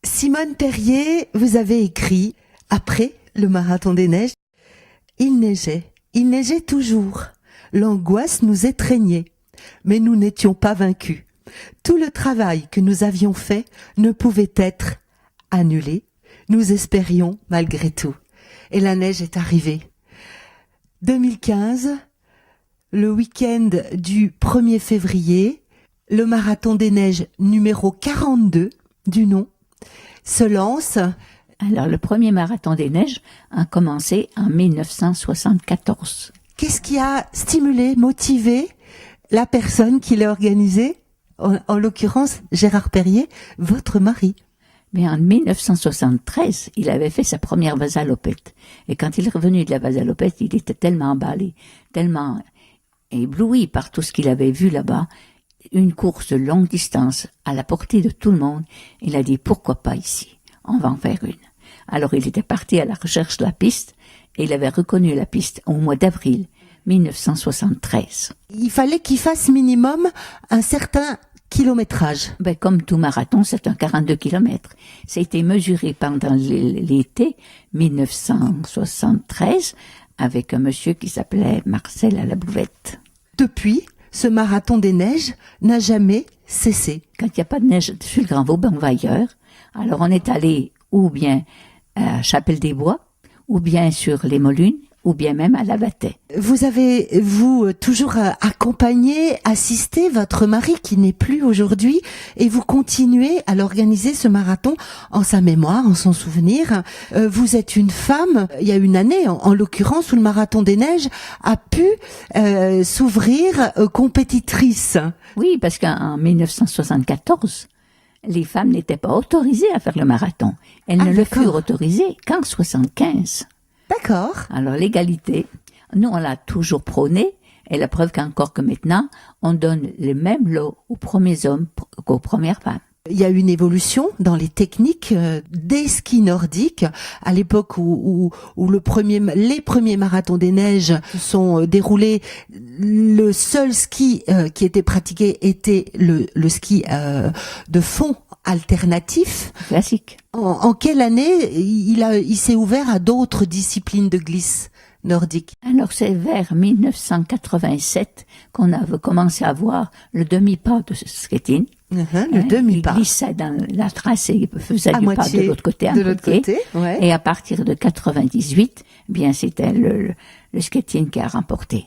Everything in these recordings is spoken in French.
Simone Perrier, vous avez écrit, après le marathon des neiges, il neigeait toujours. L'angoisse nous étreignait, mais nous n'étions pas vaincus. Tout le travail que nous avions fait ne pouvait être annulé. Nous espérions malgré tout. Et la neige est arrivée. 2015, le week-end du 1er février, le marathon des neiges numéro 42 du nom se lance. Alors, le premier marathon des neiges a commencé en 1974. Qu'est-ce qui a stimulé, motivé la personne qui l'a organisé, en l'occurrence Gérard Perrier, votre mari? Mais en 1973, il avait fait sa première vasalopette. Et quand il est revenu de la vasalopette, il était tellement emballé, tellement ébloui par tout ce qu'il avait vu là-bas. Une course de longue distance à la portée de tout le monde. Il a dit, pourquoi pas ici? On va en faire une. Alors il était parti à la recherche de la piste et il avait reconnu la piste au mois d'avril 1973. Il fallait qu'il fasse minimum un certain kilométrage. Comme tout marathon, c'est un 42 km. Ça a été mesuré pendant l'été 1973 avec un monsieur qui s'appelait Marcel à la Bouvette. Depuis, ce marathon des neiges n'a jamais cessé. Quand il n'y a pas de neige sur le Grand Vauban, on va ailleurs. Alors on est allé ou bien à Chapelle-des-Bois, ou bien sur les Molunes, ou bien même à la Bataie. Vous avez, toujours accompagné, assisté votre mari qui n'est plus aujourd'hui, et vous continuez à l'organiser ce marathon en sa mémoire, en son souvenir. Vous êtes une femme, il y a une année en l'occurrence, où le marathon des neiges a pu s'ouvrir compétitrice. Oui, parce qu'en 1974, les femmes n'étaient pas autorisées à faire le marathon. Elles ne le furent autorisées qu'en 75. D'accord. Alors l'égalité, nous on l'a toujours prôné, et la preuve qu'encore que maintenant, on donne les mêmes lots aux premiers hommes qu'aux premières femmes. Il y a une évolution dans les techniques des skis nordiques. À l'époque où les premiers marathons des neiges se sont déroulés, le seul ski qui était pratiqué était le ski de fond alternatif. Classique. En quelle année il s'est ouvert à d'autres disciplines de glisse nordique? Alors c'est vers 1987 qu'on a commencé à voir le demi-pas de skating. Le demi-pas. Il glissait dans la trace et il faisait du pas de l'autre côté. Ouais. Et à partir de 98, bien c'était le skating qui a remporté.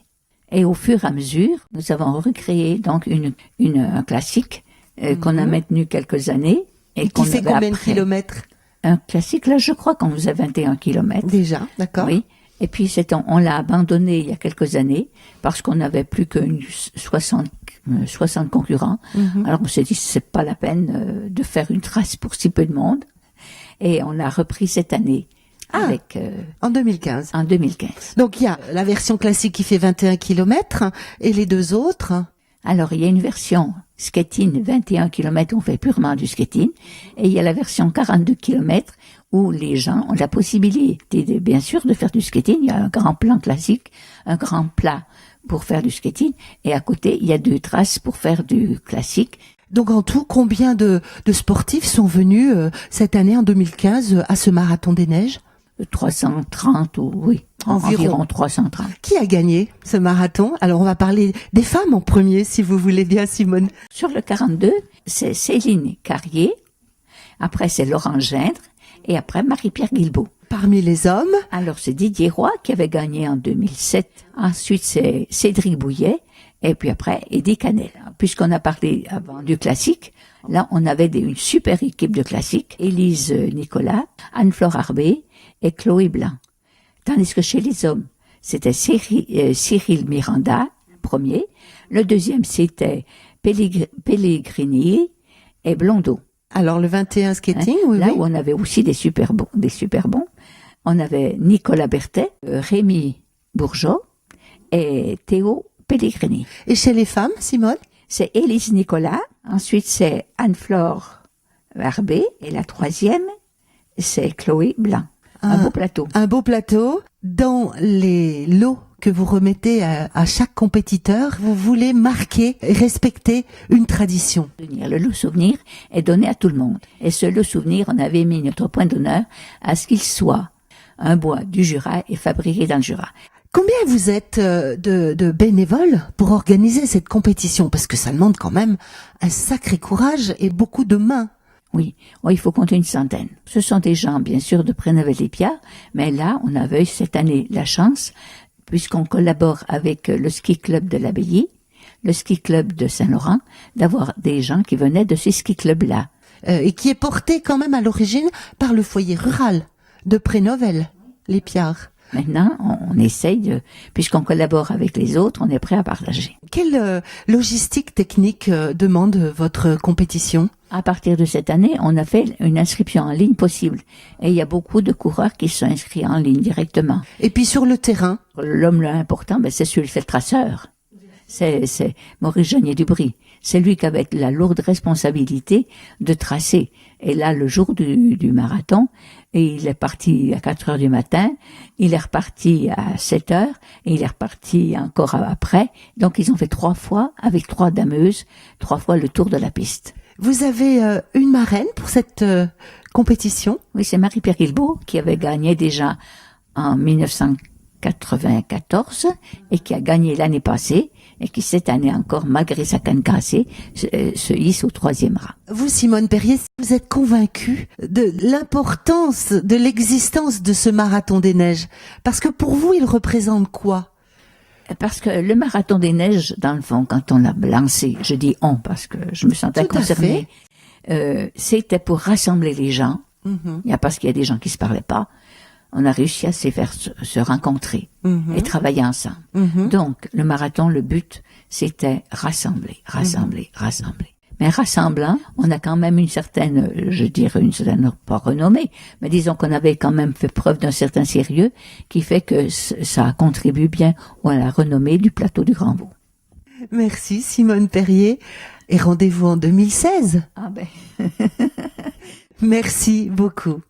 Et au fur et à mesure, nous avons recréé donc un classique qu'on a maintenu quelques années. Et qui fait combien de kilomètres? Un classique, là je crois qu'on faisait 21 kilomètres. Déjà, d'accord. Oui. Et puis on l'a abandonné il y a quelques années parce qu'on n'avait plus que 60 concurrents. Mm-hmm. Alors on s'est dit c'est pas la peine de faire une trace pour si peu de monde. Et on l'a repris cette année. En 2015. En 2015. Donc il y a la version classique qui fait 21 kilomètres et les deux autres. Alors il y a une version skating 21 km, on fait purement du skating, et il y a la version 42 km où les gens ont la possibilité, bien sûr, de faire du skating. Il y a un grand plan classique, un grand plat pour faire du skating, et à côté, il y a 2 traces pour faire du classique. Donc en tout, combien de sportifs sont venus cette année, en 2015, à ce marathon des neiges? 330, oui. Environ 330. Qui a gagné ce marathon? Alors on va parler des femmes en premier, si vous voulez bien, Simone. Sur le 42, c'est Céline Carrier, après c'est Laurent Gindre, et après Marie-Pierre Guilbeault. Parmi les hommes? Alors c'est Didier Roy qui avait gagné en 2007. Ensuite c'est Cédric Bouillet, et puis après Eddie Canel. Puisqu'on a parlé avant du classique, là on avait une super équipe de classique. Élise Nicolas, Anne-Flore Arbé et Chloé Blanc. Tandis que chez les hommes, c'était Cyril Miranda, premier. Le deuxième, c'était Pellegrini et Blondeau. Alors le 21 skating, oui. Là où on avait aussi des super bons. On avait Nicolas Berthet, Rémi Bourgeot et Théo Pellegrini. Et chez les femmes, Simone? C'est Élise Nicolas, ensuite c'est Anne-Flore Arbé, et la troisième, c'est Chloé Blanc. Un beau plateau. Un beau plateau. Dans les lots que vous remettez à chaque compétiteur. Vous voulez marquer et respecter une tradition. Le lot souvenir est donné à tout le monde. Et ce lot souvenir, on avait mis notre point d'honneur à ce qu'il soit un bois du Jura et fabriqué dans le Jura. Combien vous êtes de bénévoles pour organiser cette compétition? Parce que ça demande quand même un sacré courage et beaucoup de mains. Oui, il faut compter une centaine. Ce sont des gens, bien sûr, de Prénovel-les-Pierres, mais là, on avait cette année la chance, puisqu'on collabore avec le ski club de l'Abbaye, le ski club de Saint-Laurent, d'avoir des gens qui venaient de ces ski clubs-là. Et qui est porté quand même à l'origine par le foyer rural de Prénovel-les-Pierres. Maintenant, on essaye, puisqu'on collabore avec les autres, on est prêt à partager. Quelle logistique technique demande votre compétition? À partir de cette année, on a fait une inscription en ligne possible. Et il y a beaucoup de coureurs qui sont inscrits en ligne directement. Et puis sur le terrain? L'homme important, c'est celui, c'est le traceur. C'est Maurice Janier-Dubry. C'est lui qui avait la lourde responsabilité de tracer. Et là, le jour du marathon, et il est parti à 4 heures du matin, il est reparti à 7 heures, et il est reparti encore après. Donc, ils ont fait 3 fois, avec 3 dameuses, 3 fois le tour de la piste. Vous avez une marraine pour cette compétition? Oui, c'est Marie-Pierre Guilbeault, qui avait gagné déjà en 1994, et qui a gagné l'année passée, et qui cette année encore, malgré sa canne cassée, se hisse au 3e rang. Vous, Simone Perrier, vous êtes convaincue de l'importance de l'existence de ce marathon des neiges? Parce que pour vous, il représente quoi? Parce que le marathon des neiges, dans le fond, quand on l'a lancé, je dis on parce que je me sentais concernée, c'était pour rassembler les gens. Il y a parce qu'il y a des gens qui se parlaient pas. On a réussi à se faire se rencontrer et travailler ensemble. Donc, le marathon, le but, c'était rassembler. Mais rassemblant, on a quand même une certaine, je dirais une certaine, pas renommée, mais disons qu'on avait quand même fait preuve d'un certain sérieux qui fait que ça contribue bien à la renommée du plateau du Grand Vaux. Merci Simone Perrier et rendez-vous en 2016. Ah ben. Merci beaucoup.